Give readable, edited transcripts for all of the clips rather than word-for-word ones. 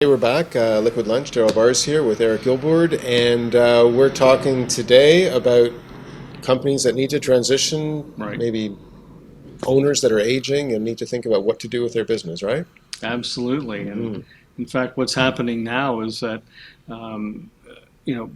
Hey, we're back. Liquid Lunch, Daryl Bars here with Eric Gilboard, and we're talking today about companies that need to transition, Right. maybe owners that are aging and need to think about what to do with their business, right? Absolutely. And Mm-hmm. in fact, what's happening now is that, um, you know,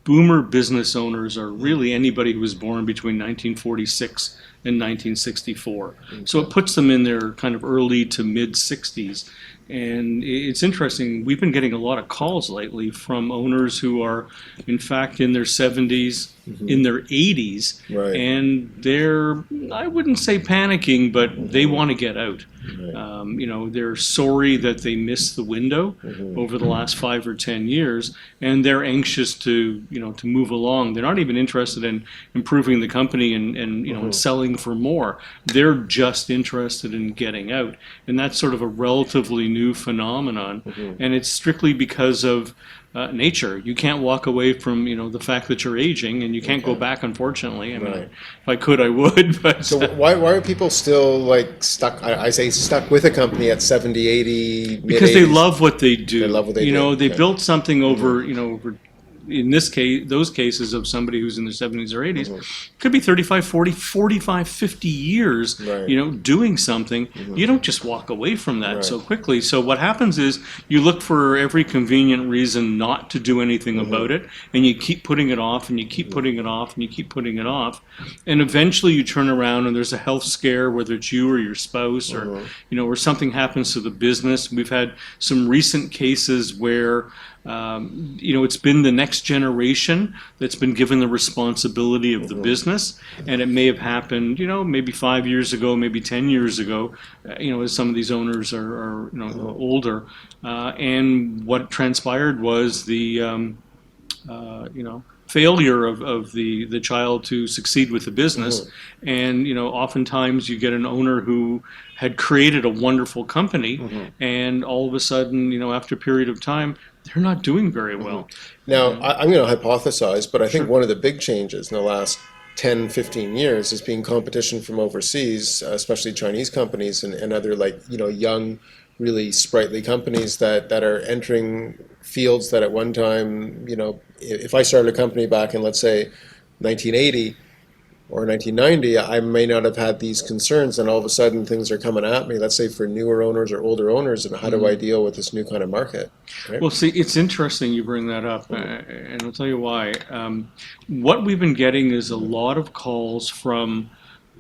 boomer business owners are really anybody who was born between 1946 and 1964. So Okay. it puts them in their kind of early to mid 60s. And it's interesting, we've been getting a lot of calls lately from owners who are, in fact, in their 70s, Mm-hmm. in their 80s, Right. and they're, I wouldn't say panicking, but they Mm-hmm. want to get out. Right. They're sorry that they missed the window Mm-hmm. over the last 5 or 10 years, and they're anxious to move along. They're not even interested in improving the company and Mm-hmm. selling for more. They're just interested in getting out, and that's sort of a relatively new phenomenon. Mm-hmm. And it's strictly because of nature. You can't walk away from the fact that you're aging, and you can't go Okay. back. Unfortunately, I mean, Right. if I could, I would, So but why are people still like stuck? I say stuck with a company at 70, 80, mid because they 80s. love what they They do. love what they do. They Okay. built something Mm-hmm. over in this case, those cases of somebody who's in their 70s or 80s, Mm-hmm. could be 35, 40, 45, 50 years, Right. doing something. Mm-hmm. You don't just walk away from that Right. so quickly. So what happens is you look for every convenient reason not to do anything Mm-hmm. about it, and you keep putting it off, and you keep Mm-hmm. putting it off, and you keep putting it off. And eventually you turn around and there's a health scare, whether it's you or your spouse Mm-hmm. or something happens to the business. We've had some recent cases where it's been the next generation that's been given the responsibility of the Mm-hmm. business, and it may have happened, maybe 5 years ago, maybe 10 years ago, as some of these owners are Mm-hmm. older, and what transpired was the failure of the child to succeed with the business. Mm-hmm. And oftentimes you get an owner who had created a wonderful company, Mm-hmm. and all of a sudden, after a period of time, they're not doing very Mm-hmm. well. Now, I'm going to hypothesize, but I think Sure. one of the big changes in the last 10, 15 years has been competition from overseas, especially Chinese companies and other like, young, really sprightly companies that are entering fields that at one time, if I started a company back in, let's say, 1980, or 1990, I may not have had these concerns, and all of a sudden things are coming at me, let's say for newer owners or older owners, and how do I deal with this new kind of market? Right? Well, see, it's interesting you bring that up, Mm-hmm. and I'll tell you why. What we've been getting is a lot of calls from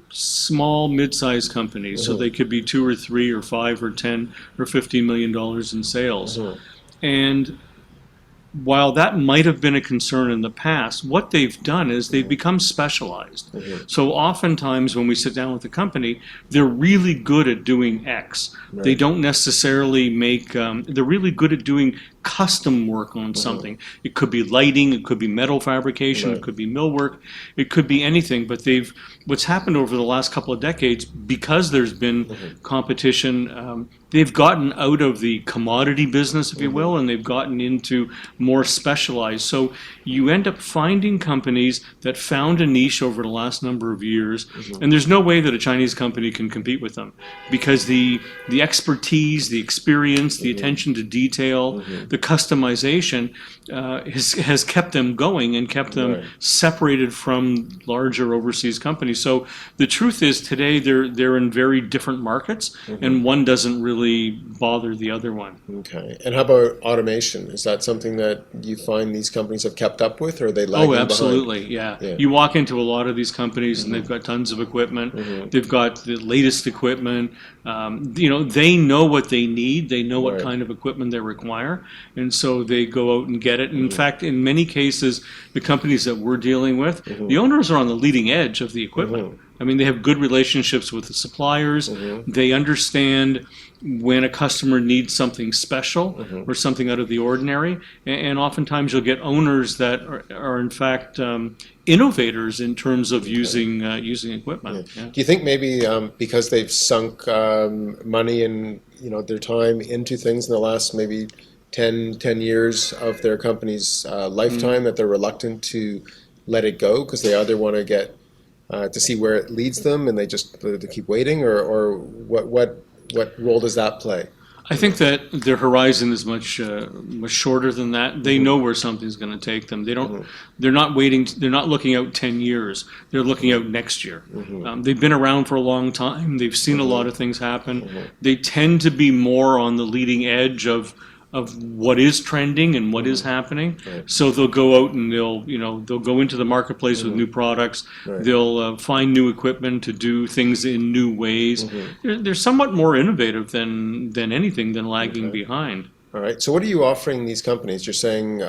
small, mid-sized companies, so Mm-hmm. they could be 2 or 3 or 5 or 10 or $15 million in sales. Mm-hmm. And while that might have been a concern in the past, what they've done is they've become specialized. Mm-hmm. So oftentimes when we sit down with a company, they're really good at doing X. They Right. don't necessarily they're really good at doing custom work on Mm-hmm. something. It could be lighting, it could be metal fabrication, it Right. could be millwork, it could be anything. But what's happened over the last couple of decades, because there's been Mm-hmm. competition, they've gotten out of the commodity business, if you Mm-hmm. will, and they've gotten into more specialized. So you end up finding companies that found a niche over the last number of years, Mm-hmm. and there's no way that a Chinese company can compete with them because the expertise, the experience, the Mm-hmm. attention to detail, Mm-hmm. the customization has kept them going and kept them Right. separated from larger overseas companies. So the truth is today they're in very different markets, Mm-hmm. and one doesn't really bother the other one. Okay. And how about automation? Is that something that you find these companies have kept up with, or are they Oh, lagging behind? absolutely, yeah. Yeah. You walk into a lot of these companies and Mm-hmm. they've got tons of equipment. Mm-hmm. They've got the latest equipment. They know what they need. They know what Right. kind of equipment they require, and so they go out and get it. And in Mm-hmm. fact, in many cases, the companies that we're dealing with, Mm-hmm. the owners are on the leading edge of the equipment. Mm-hmm. I mean, they have good relationships with the suppliers. Mm-hmm. They understand when a customer needs something special Mm-hmm. or something out of the ordinary. And oftentimes you'll get owners that are in fact, innovators in terms of using equipment. Yeah. Do you think maybe because they've sunk money and their time into things in the last maybe 10 years of their company's lifetime that they're reluctant to let it go because they either want to get to see where it leads them and they just keep waiting, or what role does that play? I think that their horizon is much shorter than that. They know where something's going to take them. They don't. They're not waiting. They're not looking out 10 years. They're looking out next year. They've been around for a long time. They've seen a lot of things happen. They tend to be more on the leading edge of what is trending and what is happening. Right. So they'll go out and they'll go into the marketplace with new products. Right. They'll find new equipment to do things in new ways. They're somewhat more innovative than anything than lagging behind. All right. So what are you offering these companies? You're saying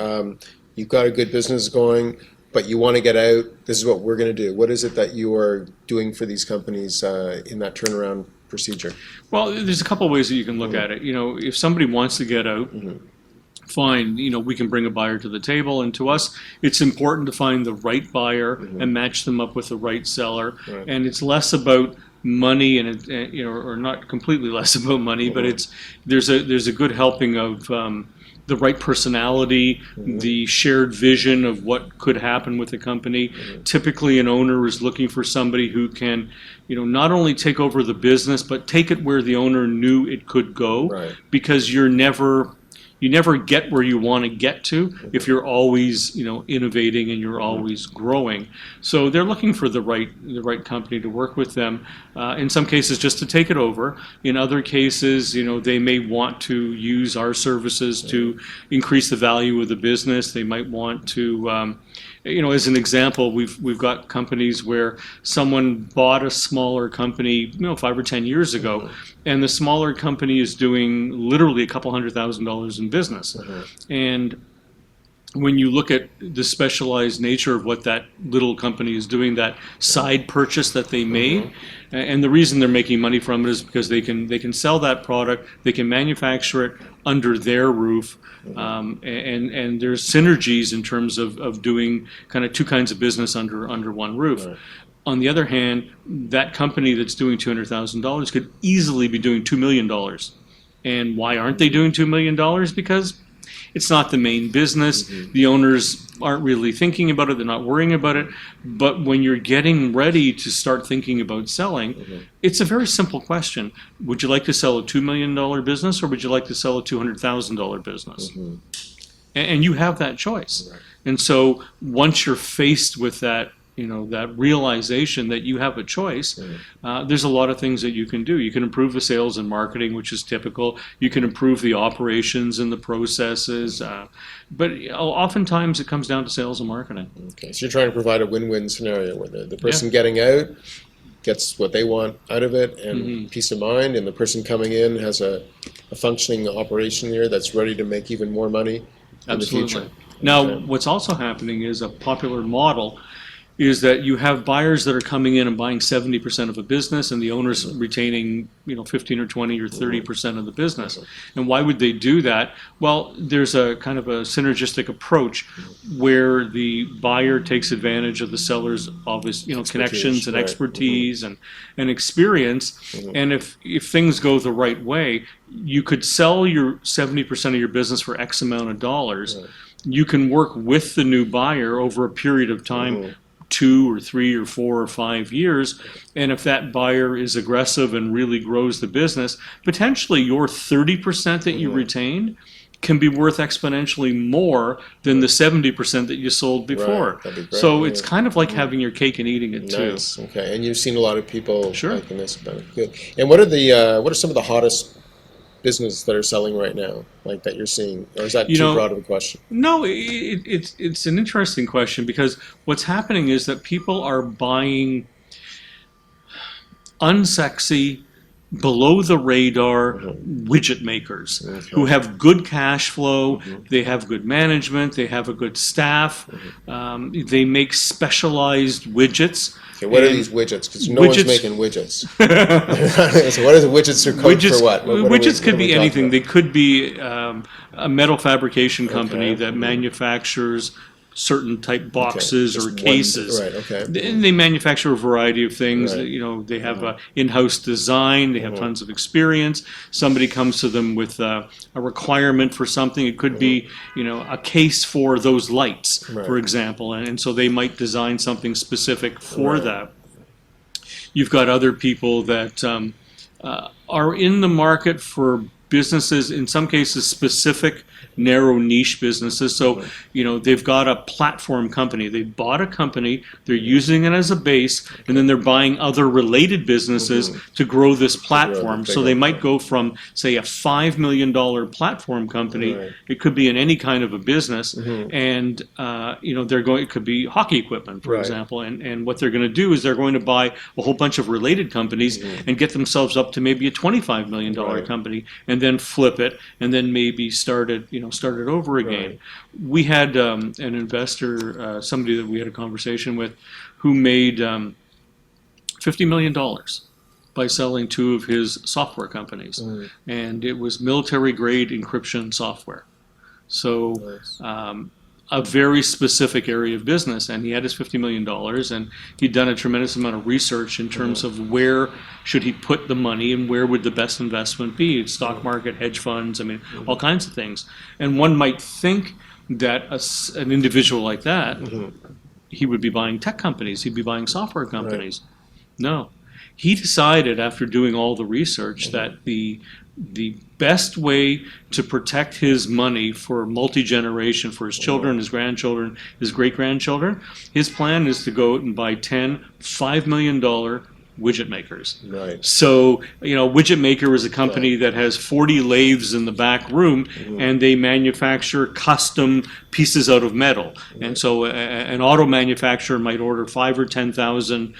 you've got a good business going, but you want to get out. This is what we're going to do. What is it that you are doing for these companies in that turnaround procedure? Well, there's a couple of ways that you can look at it. If somebody wants to get out, fine, we can bring a buyer to the table. And to us, it's important to find the right buyer and match them up with the right seller. Right. And it's less about money or not completely less about money, but there's a good helping of the right personality, the shared vision of what could happen with the company. Typically, an owner is looking for somebody who can, not only take over the business, but take it where the owner knew it could go. Right. Because you never get where you want to get to if you're always, innovating and you're always growing. So they're looking for the right company to work with them. In some cases, just to take it over. In other cases, they may want to use our services to increase the value of the business. They might want to, as an example, we've got companies where someone bought a smaller company, 5 or 10 years ago, and the smaller company is doing literally a couple $100,000 in business. And when you look at the specialized nature of what that little company is doing, that side purchase that they made, and the reason they're making money from it is because they can sell that product, they can manufacture it under their roof, and there's synergies in terms of doing kind of two kinds of business under one roof. Right. On the other hand, that company that's doing $200,000 could easily be doing $2 million. And why aren't they doing $2 million? Because it's not the main business. The owners aren't really thinking about it. They're not worrying about it. But when you're getting ready to start thinking about selling, it's a very simple question. Would you like to sell a $2 million business, or would you like to sell a $200,000 business? And you have that choice. Right. And so once you're faced with that, that realization that you have a choice, there's a lot of things that you can do. You can improve the sales and marketing, which is typical. You can improve the operations and the processes. But oftentimes it comes down to sales and marketing. Okay, so you're trying to provide a win-win scenario where the person getting out gets what they want out of it and peace of mind, and the person coming in has a functioning operation there that's ready to make even more money in the future. Now, what's also happening is a popular model is that you have buyers that are coming in and buying 70% of a business, and the owner's retaining 15 or 20 or 30% of the business. And why would they do that? Well, there's a kind of a synergistic approach where the buyer takes advantage of the seller's obvious connections and expertise and experience. And if things go the right way, you could sell your 70% of your business for X amount of dollars. You can work with the new buyer over a period of time, 2 or 3 or 4 or 5 years, and if that buyer is aggressive and really grows the business, potentially your 30% that you retained can be worth exponentially more than the 70% that you sold before. Right. That'd be great. So it's kind of like having your cake and eating it too. Nice. Okay, and you've seen a lot of people liking this about it. Good. And what are some of the hottest business that are selling right now, like that you're seeing, or is that too broad of a question? No, it's an interesting question, because what's happening is that people are buying unsexy, below the radar widget makers who have good cash flow, they have good management, they have a good staff, they make specialized widgets. Okay, what are these widgets? Because no one's making widgets. So what are the widgets are code for what? Widgets could be anything. They could be a metal fabrication company that manufactures certain type boxes or cases. And they manufacture a variety of things. They have in-house design. They have tons of experience. Somebody comes to them with a requirement for something. It could be, a case for those lights, for example, and so they might design something specific for that. You've got other people that are in the market for businesses, in some cases specific, narrow niche businesses. So, they've got a platform company. They bought a company, they're using it as a base, and then they're buying other related businesses to grow this platform. So they might go from, say, a $5 million platform company. Right. It could be in any kind of a business, and they're going. It could be hockey equipment, for Right. example. And what they're going to do is they're going to buy a whole bunch of related companies and get themselves up to maybe a $25 million Right. company, and then flip it, and then maybe start it over again. Right. We had an investor, somebody that we had a conversation with, who made $50 million by selling two of his software companies, and it was military grade encryption software. So. Nice. A very specific area of business, and he had his $50 million, and he'd done a tremendous amount of research in terms of where should he put the money and where would the best investment be, stock market, hedge funds, all kinds of things. And one might think that an individual like that, he would be buying tech companies, he'd be buying software companies. Right. No. He decided after doing all the research that the best way to protect his money for multi-generation, for his children, his grandchildren, his great-grandchildren, his plan is to go out and buy 10 $5 million widget makers. Right. So, Widget Maker is a company that has 40 lathes in the back room, and they manufacture custom pieces out of metal. And so an auto manufacturer might order 5,000 or 10,000,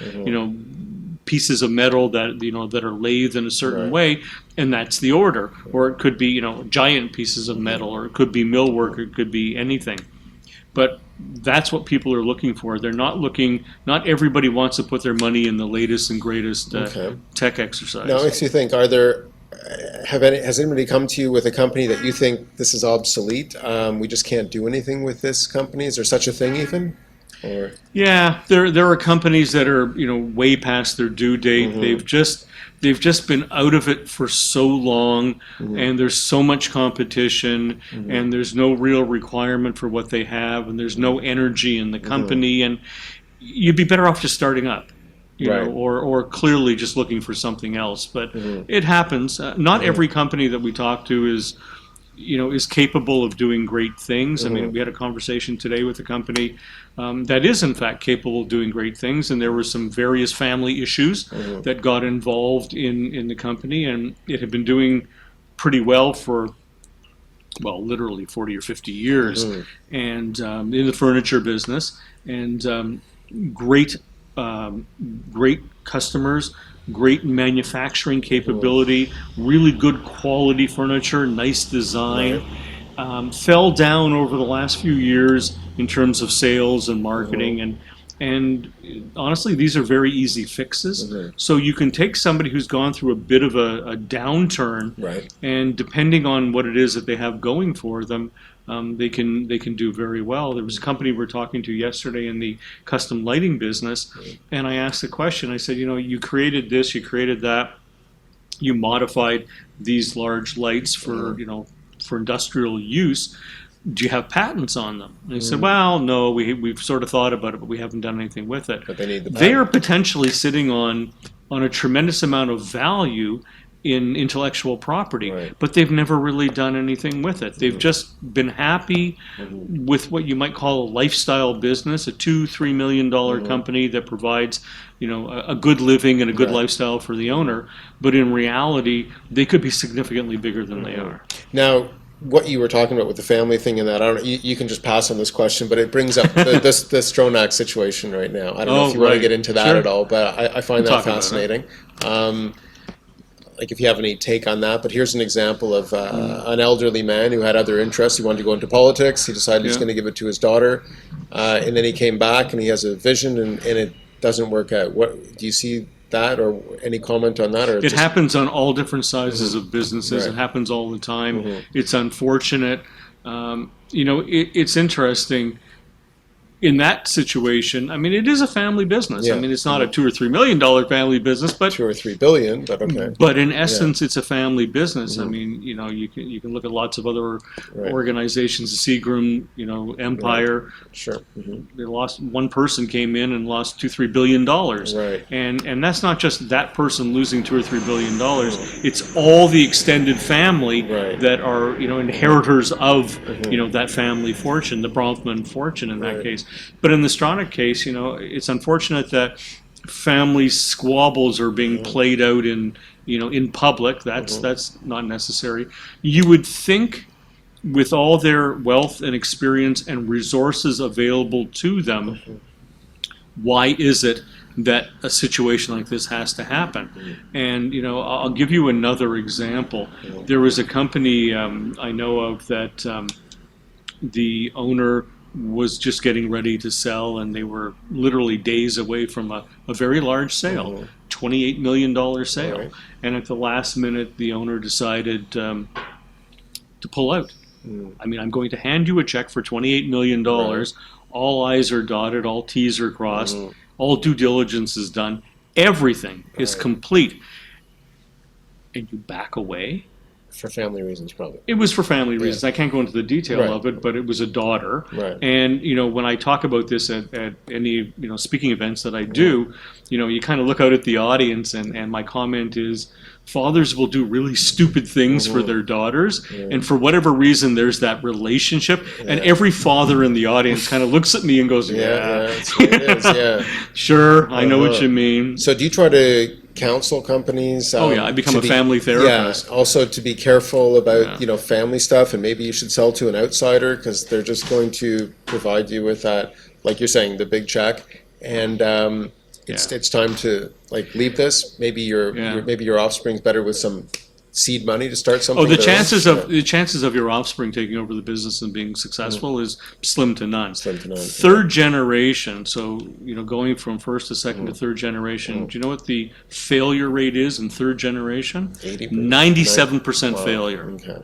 pieces of metal that are lathed in a certain way, and that's the order. Or it could be giant pieces of metal, or it could be millwork, or it could be anything. But that's what people are looking for. They're not looking. Not everybody wants to put their money in the latest and greatest tech exercise. Now, it makes you think: has anybody come to you with a company that you think this is obsolete? We just can't do anything with this company. Is there such a thing even? Or? Yeah, there are companies that are way past their due date. They've just been out of it for so long, and there's so much competition, and there's no real requirement for what they have, and there's no energy in the company, and you'd be better off just starting up. Or clearly just looking for something else. But it happens. Not every company that we talk to is capable of doing great things. We had a conversation today with a company that is in fact capable of doing great things, and there were some various family issues that got involved in the company, and it had been doing pretty well for literally 40 or 50 years, and in the furniture business, and great customers, great manufacturing capability, really good quality furniture, nice design. Fell down over the last few years in terms of sales and marketing, and honestly, these are very easy fixes. So you can take somebody who's gone through a bit of a downturn, and depending on what it is that they have going for them, they can do very well. There was a company we were talking to yesterday in the custom lighting business, and I asked the question. I said, you created this, you created that, you modified these large lights for for industrial use. Do you have patents on them? And they said, well, no, we've sort of thought about it, but we haven't done anything with it. But they need the patent. They are potentially sitting on a tremendous amount of value in intellectual property, but they've never really done anything with it. They've just been happy with what you might call a lifestyle business, a $2-3 million company that provides a good living and a good lifestyle for the owner, but in reality they could be significantly bigger than they are. Now, what you were talking about with the family thing and that, I don't know, you can just pass on this question, but it brings up the Stronach situation right now. I don't know if you want to get into that at all, but I find that fascinating. Like if you have any take on that, but here's an example of an elderly man who had other interests. He wanted to go into politics. He decided he's going to give it to his daughter, and then he came back and he has a vision, and it doesn't work out. What do you see that, or any comment on that? Or it happens on all different sizes of businesses. It happens all the time. It's unfortunate. It's interesting. in that situation, I mean, it is a family business. Yeah. I mean, it's not a $2 or $3 million family business, but 2 or 3 billion, but okay. but in essence, it's a family business. I Mhm. mean, you can look at lots of other Right. organizations, the Seagram, Empire. Sure. Hmm. They lost one person came in and lost $2-3 billion, Right. and that's not just that person losing $2 or $3 billion. It's all the extended family Right. that are inheritors of Mhm. that family fortune, the Bronfman fortune in that Right. case. But in the Stronach case, it's unfortunate that family squabbles are being played out in public. That's not necessary. You would think, with all their wealth and experience and resources available to them, why is it that a situation like this has to happen? And I'll give you another example. There was a company I know of that the owner was just getting ready to sell, and they were literally days away from a very large sale, $28 million sale. Right. And at the last minute, the owner decided to pull out. I mean, I'm going to hand you a check for $28 million. Right. All I's are dotted, all T's are crossed, all due diligence is done, everything is Right. complete. And you back away? For family reasons, probably. It was for family reasons. I can't go into the detail Right. of it, but it was a daughter. Right. And when I talk about this at any speaking events that I do, you kind of look out at the audience, and my comment is, fathers will do really stupid things for their daughters, and for whatever reason, there's that relationship, and every father in the audience kind of looks at me and goes, Yeah, that's what it is. Yeah. Sure, I know what you mean. So do you try to counsel companies? Oh yeah, I become to a family therapist. Yeah, also to be careful about Yeah. family stuff, and maybe you should sell to an outsider because they're just going to provide you with that, like you're saying, the big check, and it's time to leave this. Maybe your offspring's better with some seed money to start something. Oh, the of their own. chances of your offspring taking over the business and being successful is slim to none. Slim to none. Third generation, so going from first to second to third generation. Do you know what the failure rate is in third generation? 97% Wow. failure. Okay.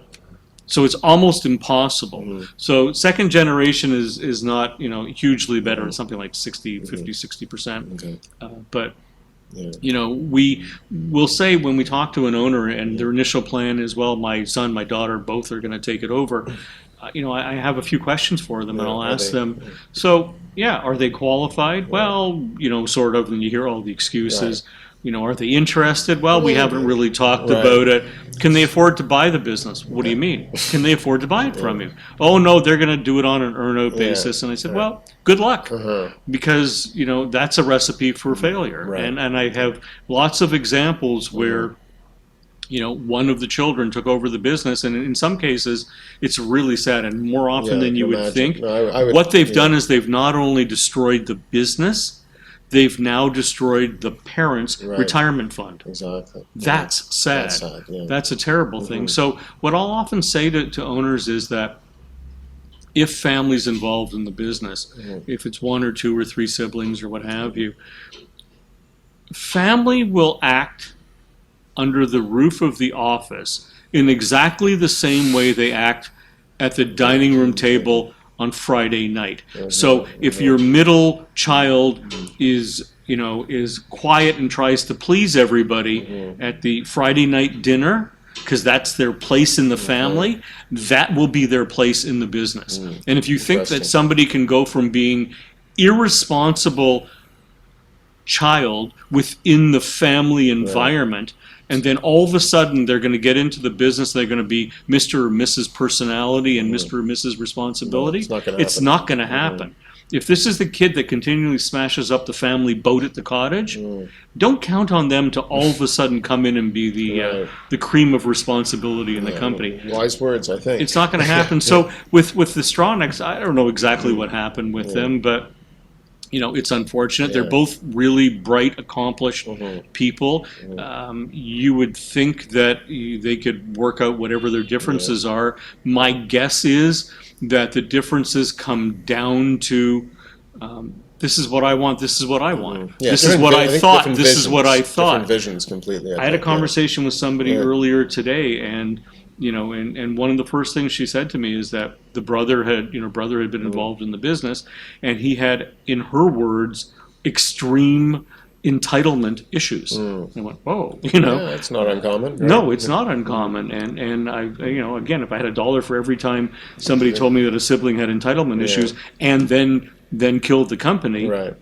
So it's almost impossible. So second generation is not hugely better. It's something like 50-60%. Okay. But Yeah. we will say when we talk to an owner and their initial plan is, well, my son, my daughter, both are going to take it over. I have a few questions for them, and I'll ask them, so, are they qualified? Well, sort of, and you hear all the excuses. Are they interested? Well, we haven't really talked about it. Can they afford to buy the business? What do you mean? Can they afford to buy it from you? Oh, no, they're going to do it on an earn-out basis. And I said, well, good luck, because, that's a recipe for failure. Right. And I have lots of examples where one of the children took over the business, and in some cases, it's really sad, and more often than you would imagine. think. No, I would, what they've done is they've not only destroyed the business, they've now destroyed the parents' retirement fund. Exactly. That's sad. That's sad, yeah. That's a terrible thing. So what I'll often say to owners is that if families involved in the business, if it's one or two or three siblings or what have you, family will act under the roof of the office in exactly the same way they act at the dining room table on Friday night. So if your middle child is quiet and tries to please everybody at the Friday night dinner, because that's their place in the family, that will be their place in the business. And if you think that somebody can go from being irresponsible child within the family environment, and then all of a sudden they're going to get into the business, they're going to be Mr. or Mrs. Personality and Mr. or Mrs. Responsibility, it's not going to happen. If this is the kid that continually smashes up the family boat at the cottage, don't count on them to all of a sudden come in and be the cream of responsibility in the company. Wise words, I think. It's not going to happen. So with the Stronachs, I don't know exactly what happened with them, but it's unfortunate. They're both really bright, accomplished people. You would think that they could work out whatever their differences are. My guess is that the differences come down to this is what I want, this is what I want. This is what I thought, this is what I thought. Different visions completely. I had a conversation with somebody earlier today, and and one of the first things she said to me is that the brother had been involved in the business, and he had, in her words, extreme entitlement issues. I went, whoa, Yeah, it's not uncommon. Right? No, it's not uncommon, and I, again, if I had $1 for every time somebody told me that a sibling had entitlement issues, and then killed the company, Right.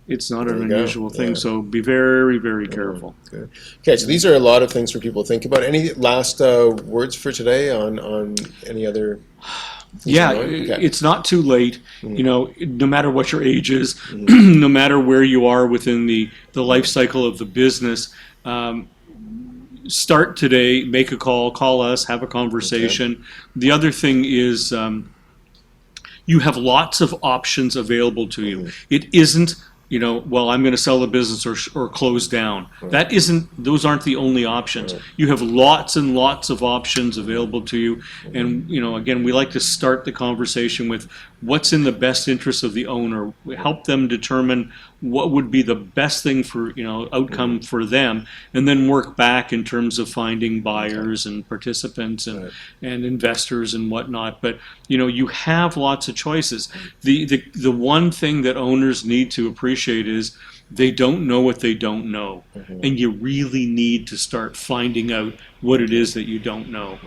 it's not There an you go. unusual thing. Yeah. So be very, very careful. Good. Okay, so these are a lot of things for people to think about. Any last words for today on any other? Yeah, Okay. it's not too late. No matter what your age is, no matter where you are within the life cycle of the business, start today, make a call us, have a conversation. Okay. The other thing is you have lots of options available to you. It isn't, well, I'm going to sell the business or close down. That isn't, those aren't the only options. You have lots and lots of options available to you. And, again, we like to start the conversation with what's in the best interest of the owner. We help them determine what would be the best thing for, outcome for them, and then work back in terms of finding buyers and participants and investors and whatnot. But, you have lots of choices. The one thing that owners need to appreciate is they don't know what they don't know. And you really need to start finding out what it is that you don't know.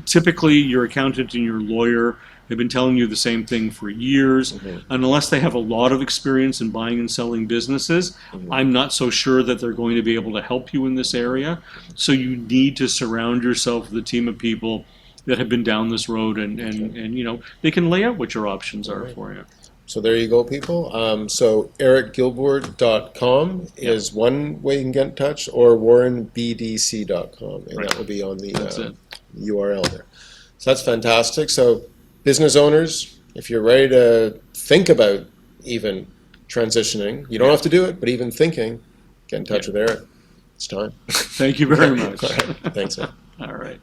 Typically, your accountant and your lawyer have been telling you the same thing for years. And unless they have a lot of experience in buying and selling businesses, I'm not so sure that they're going to be able to help you in this area. So you need to surround yourself with a team of people that have been down this road, and they can lay out what your options are for you. So there you go, people. So ericgilbert.com is one way you can get in touch, or warrenbdc.com, and that will be on the URL there. So that's fantastic. So business owners, if you're ready to think about even transitioning, you don't have to do it, but even thinking, get in touch with Eric. It's time. Thank you very much. All right. Thanks, man. All right.